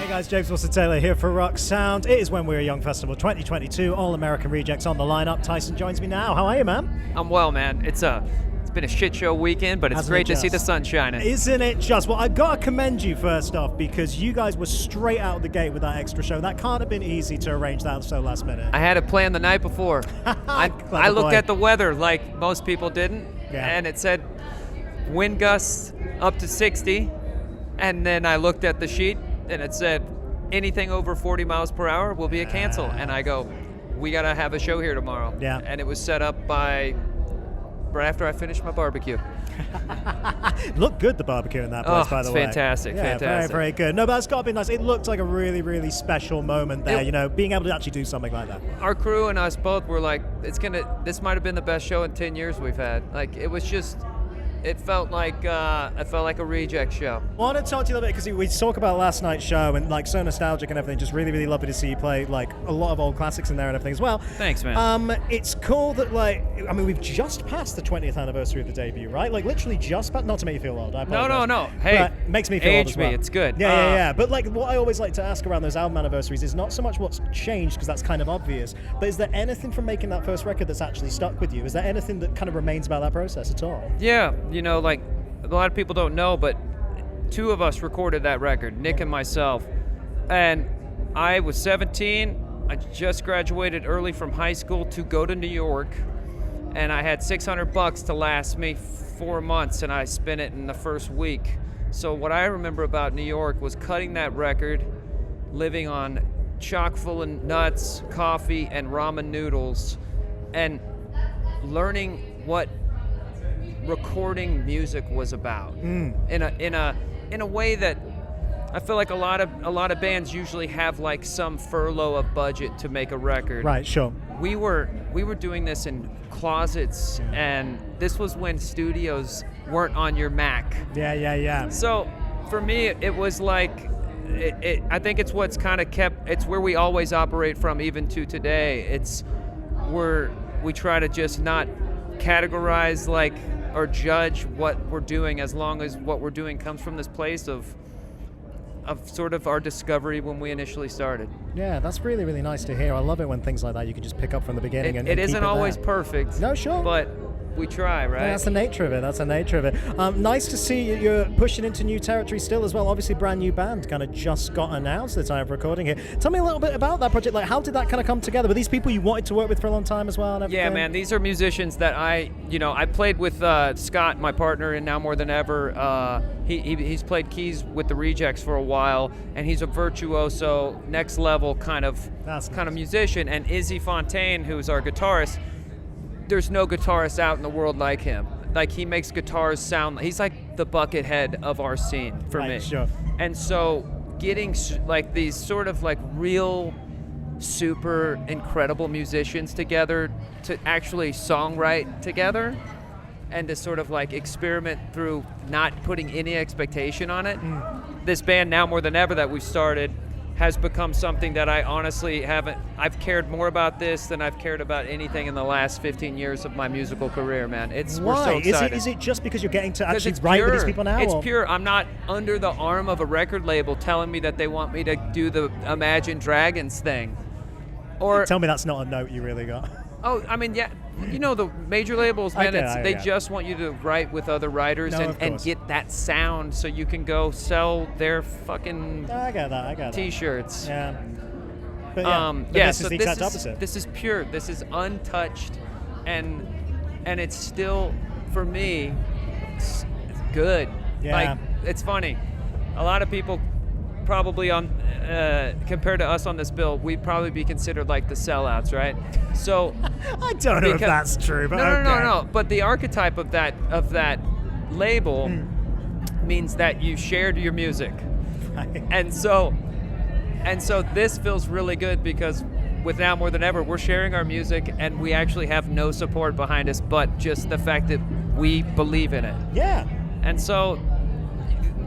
Hey guys, James Wilson-Taylor here for Rock Sound. It is When We Were Young Festival 2022. All American Rejects on the lineup. Tyson joins me now. How are you, man? I'm well, man. It's been a shit show weekend, but it's great to see the sun shining. Isn't it just? Well, I've got to commend you first off because you guys were straight out of the gate with that extra show. That can't have been easy to arrange that so last minute. I had it planned the night before. I looked at the weather like most people didn't, and it said wind gusts up to 60, and then I looked at the sheet and it said anything over 40 miles per hour will be a cancel. And I go, we got to have a show here tomorrow. Yeah. And it was set up by right after I finished my barbecue. Looked good, the barbecue in that place, by the way. Fantastic, fantastic. Very, very good. No, but that's got to be nice. It looked like a really, really special moment there, being able to actually do something like that. Our crew and us both were like, this might have been the best show in 10 years we've had. Like, it was just, it felt like a reject show. I want to talk to you a little bit because we talk about last night's show and like so nostalgic and everything. Just really, really lovely to see you play like a lot of old classics in there and everything as well. Thanks, man. It's cool that we've just passed the 20th anniversary of the debut, right? Like literally just passed. Not to make you feel old. I apologize. No. Hey, but makes me feel old as well. It's good. Yeah. But like what I always like to ask around those album anniversaries is not so much what's changed because that's kind of obvious, but is there anything from making that first record that's actually stuck with you? Is there anything that kind of remains about that process at all? Yeah, like. A lot of people don't know, but two of us recorded that record, Nick and myself. And I was 17. I just graduated early from high school to go to New York. And I had $600 to last me 4 months, and I spent it in the first week. So what I remember about New York was cutting that record, living on chock full of nuts, coffee, and ramen noodles, and learning what recording music was about in a way that I feel like a lot of bands usually have like some furlough of budget to make a record. Right, sure. We were doing this in closets, and this was when studios weren't on your Mac. Yeah. So for me, it was like I think it's what's kind of it's where we always operate from even to today. We try to just not categorize or judge what we're doing as long as what we're doing comes from this place of sort of our discovery when we initially started. Yeah, that's really, really nice to hear. I love it when things like that you can just pick up from the beginning and it keep isn't always perfect. No, sure. But we try, right? Yeah, that's the nature of it. Nice to see you're pushing into new territory still as well. Obviously, brand new band kind of just got announced at the time of recording here. Tell me a little bit about that project. Like, how did that kind of come together? Were these people you wanted to work with for a long time as well? And everything? Yeah, man. These are musicians that I played with Scott, my partner, and now more than ever. He's played keys with the Rejects for a while, and he's a virtuoso, next level kind of musician. And Izzy Fontaine, who's our guitarist. There's no guitarist out in the world like him. Like, he makes guitars sound, he's like the Buckethead of our scene for me. Sure. And so getting like these sort of like real super incredible musicians together to actually songwrite together and to sort of like experiment through not putting any expectation on it. This band, now more than ever that we've started, has become something that I honestly I've cared more about this than I've cared about anything in the last 15 years of my musical career, man. We're so excited. Is it just because you're getting to actually write with these people now? It's pure. I'm not under the arm of a record label telling me that they want me to do the Imagine Dragons thing. Or tell me that's not a note you really got. Oh, I mean, yeah. The major labels, man, they just want you to write with other writers and get that sound so you can go sell their fucking I got that. T-shirts. Yeah. But this is the exact opposite. This is pure. This is untouched, and it's still, for me, it's good. Yeah. Like, it's funny. A lot of people probably compared to us on this bill, we'd probably be considered like the sellouts, right? So I don't know if that's true, but no. But the archetype of that label means that you shared your music, right. and so this feels really good because with Now More Than Ever, we're sharing our music and we actually have no support behind us, but just the fact that we believe in it. Yeah. And so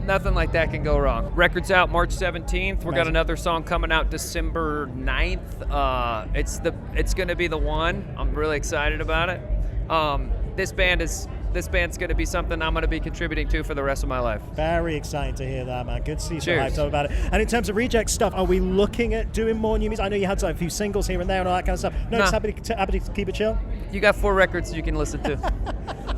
nothing like that can go wrong. Record's out March 17th. We've got another song coming out December 9th. It's going to be the one. I'm really excited about it. This band is this band's going to be something I'm going to be contributing to for the rest of my life. Very exciting to hear that, man. Good to see you so Cheers. hyped up about it. And in terms of Reject stuff, are we looking at doing more new music? I know you had like, a few singles here and there and all that kind of stuff. No, just happy to keep it chill? You got 4 records you can listen to.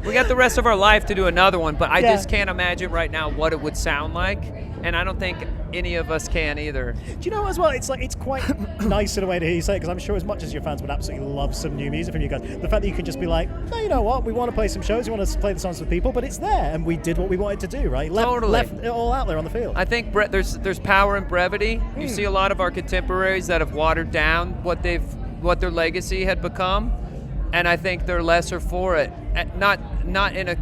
We got the rest of our life to do another one, but I just can't imagine right now what it would sound like, and I don't think any of us can either. Do you know as well, it's quite nice in a way to hear you say it, because I'm sure as much as your fans would absolutely love some new music from you guys, the fact that you can just be like, no, you know what, we want to play some shows, we want to play the songs with people, but it's there, and we did what we wanted to do, right? Left it all out there on the field. I think there's power in brevity. You see a lot of our contemporaries that have watered down what their legacy had become, and I think they're lesser for it. Not in a,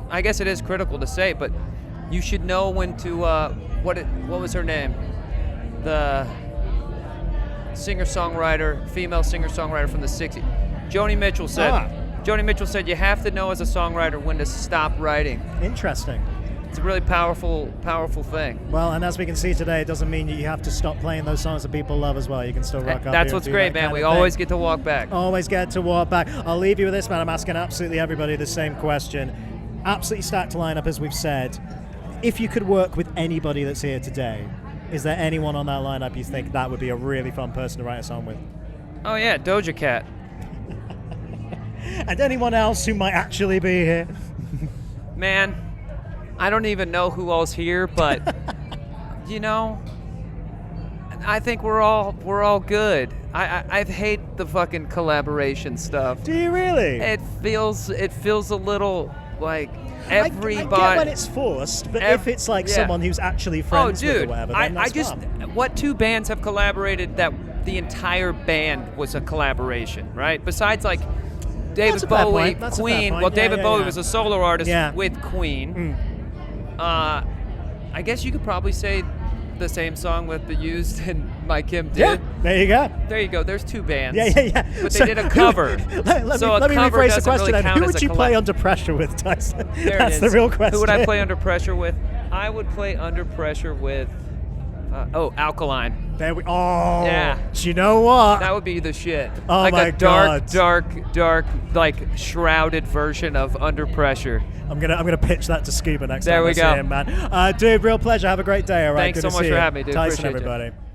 I guess it is critical to say, but you should know when to, what was her name? The singer-songwriter, female singer-songwriter from the 60s. Joni Mitchell said you have to know as a songwriter when to stop writing. Interesting. It's a really powerful thing. Well, and as we can see today, it doesn't mean you have to stop playing those songs that people love as well. You can still rock up. That's what's great, man. We always get to walk back. Always get to walk back. I'll leave you with this, man. I'm asking absolutely everybody the same question. Absolutely stacked lineup, as we've said. If you could work with anybody that's here today, is there anyone on that lineup you think that would be a really fun person to write a song with? Oh yeah, Doja Cat. And anyone else who might actually be here? Man, I don't even know who all's here, but you know, I think we're all good. I hate the fucking collaboration stuff. Do you really? It feels a little like everybody. I get when it's forced, but if it's like someone who's actually friends with or whatever, then that's fun. What 2 bands have collaborated that the entire band was a collaboration, right? Besides like David Bowie, Queen. Well, David Bowie was a solo artist with Queen. I guess you could probably say the same song with The Used and My Kim did. Yeah, there you go. There you go. There's 2 bands. Yeah. But they did a cover. Let me rephrase the question then. Who would you play Under Pressure with, Tyson? That's the real question. Who would I play Under Pressure with? I would play Under Pressure with, Alkaline. There we. Oh. Yeah. Do you know what? That would be the shit. Oh like my a dark, God. dark, like shrouded version of Under Pressure. I'm gonna pitch that to Scuba next there time we I go. see him, man. Dude, real pleasure. Have a great day. All right. Thanks Good so much for having me, dude. Tyson, Appreciate everybody. You.